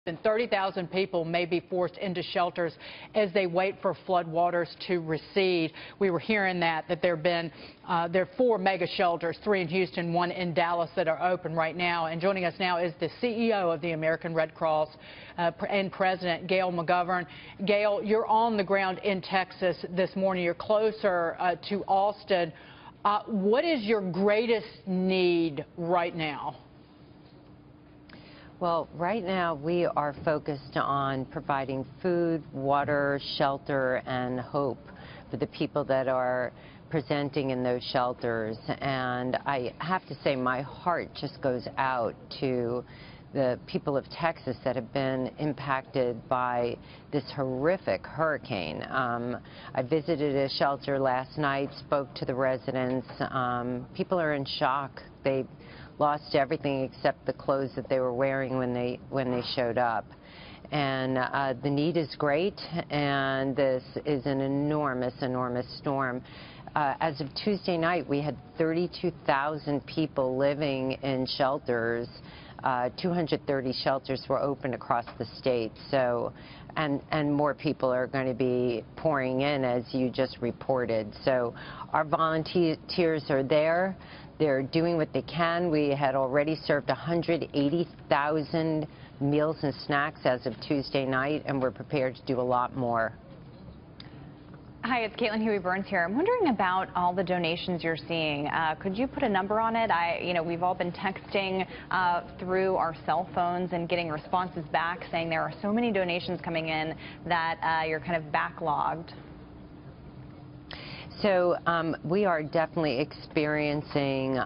And 30,000 people may be forced into shelters as they wait for floodwaters to recede. We were hearing that there are 4 mega shelters, 3 in Houston, 1 in Dallas, that are open right now. And joining us now is the CEO of the American Red Cross and President, Gail McGovern. Gail, you're on the ground in Texas this morning. You're closer to Austin. What is your greatest need right now? Well, right now we are focused on providing food, water, shelter, and hope for the people that are presenting in those shelters. And I have to say my heart just goes out to the people of Texas that have been impacted by this horrific hurricane. I visited a shelter last night, spoke to the residents. People are in shock. They lost everything except the clothes that they were wearing when they showed up. And the need is great, and this is an enormous storm. As of Tuesday night, we had 32,000 people living in shelters. 230 shelters were open across the state. So, and more people are going to be pouring in, as you just reported. So our volunteers are there. They're doing what they can. We had already served 180,000 meals and snacks as of Tuesday night, and we're prepared to do a lot more. Hi, it's Caitlin Huey-Burns here. I'm wondering about all the donations you're seeing. Could you put a number on it? We've all been texting through our cell phones and getting responses back saying there are so many donations coming in that you're kind of backlogged. So we are definitely experiencing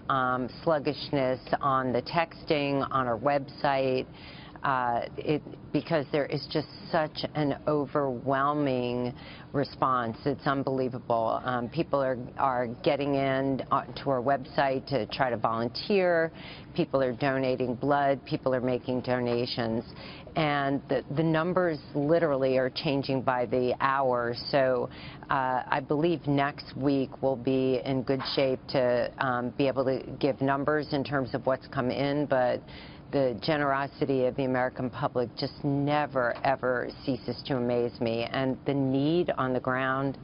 sluggishness on the texting, on our website, because there is just such an overwhelming response. It's unbelievable. People are getting in to our website to try to volunteer. People are donating blood. People are making donations. And the numbers literally are changing by the hour. So I believe next week we'll be in good shape to be able to give numbers in terms of what's come in. But the generosity of the American public just never, ever ceases to amaze me. And the need on the ground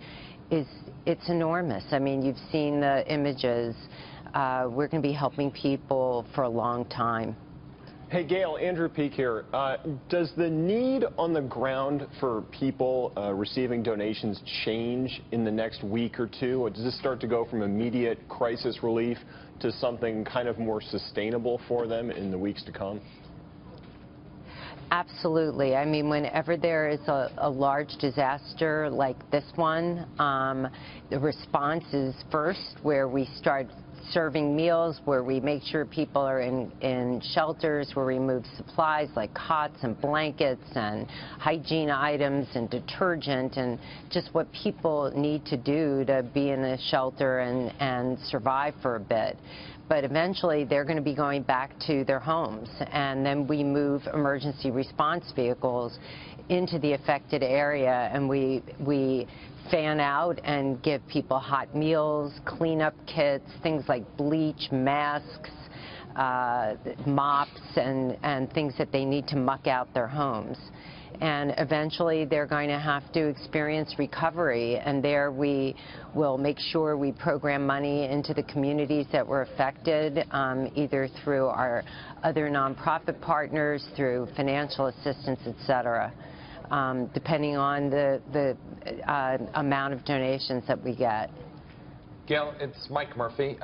it's enormous. I mean, you've seen the images. We're going to be helping people for a long time. Hey, Gail, Andrew Peak here. Does the need on the ground for people receiving donations change in the next week or two? Or does this start to go from immediate crisis relief to something kind of more sustainable for them in the weeks to come? Absolutely. I mean, whenever there is a large disaster like this one, the response is first where we start serving meals, where we make sure people are in shelters, where we move supplies like cots and blankets and hygiene items and detergent and just what people need to do to be in a shelter and survive for a bit. But eventually they're going to be going back to their homes, and then we move emergency response vehicles into the affected area, and we fan out and give people hot meals, cleanup kits, things like bleach, masks, mops, and things that they need to muck out their homes. And eventually they're going to have to experience recovery, and there we will make sure we program money into the communities that were affected, either through our other nonprofit partners, through financial assistance, etc. Depending on the amount of donations that we get. Gail, it's Mike Murphy.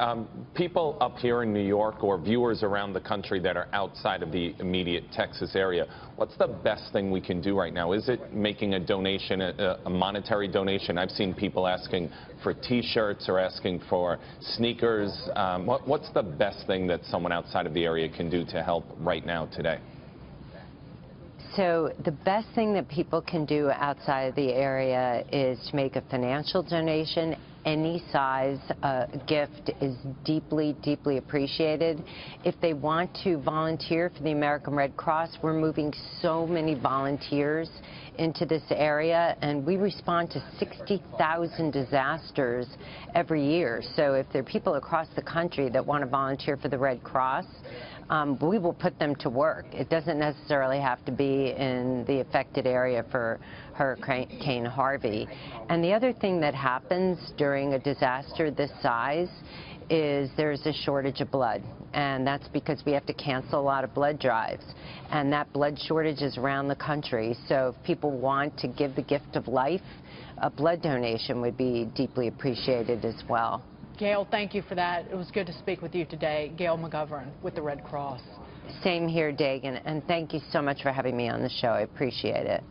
People up here in New York or viewers around the country that are outside of the immediate Texas area, what's the best thing we can do right now? Is it making a donation, a monetary donation? I've seen people asking for T-shirts or asking for sneakers. What's the best thing that someone outside of the area can do to help right now today? So the best thing that people can do outside of the area is to make a financial donation. Any size gift is deeply, deeply appreciated. If they want to volunteer for the American Red Cross, we're moving so many volunteers into this area, and we respond to 60,000 disasters every year. So if there are people across the country that want to volunteer for the Red Cross, we will put them to work. It doesn't necessarily have to be in the affected area for Hurricane Harvey. And the other thing that happens during a disaster this size is there's a shortage of blood, and that's because we have to cancel a lot of blood drives, and that blood shortage is around the country. So if people want to give the gift of life, a blood donation would be deeply appreciated as well. Gail, thank you for that. It was good to speak with you today. Gail McGovern with the Red Cross. Same here, Dagan, and thank you so much for having me on the show. I appreciate it.